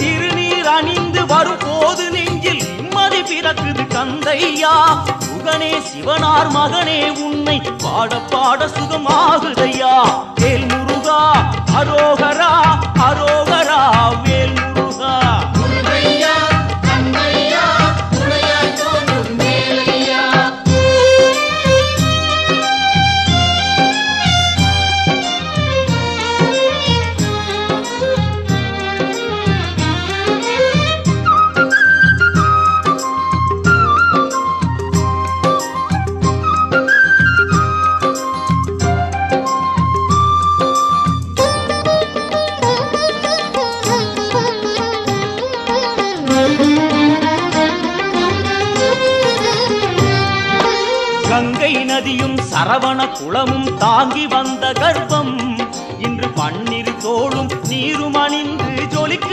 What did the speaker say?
திருநீர் அணிந்து வரும் போது நெஞ்சில் நிம்மதி பிறக்குது கந்தையா. முகனே சிவனார் மகனே உன்னை பாட பாட சுகமாகுதையா. வேல் முருகா அரோகரா அரோகரா வேல் முருகா. கங்கை நதியும் சரவண குளமும் தாங்கி வந்த கர்ப்பம் இன்று பன்னிரு தோளும் நீரும் அணிந்து ஜொலிக்கு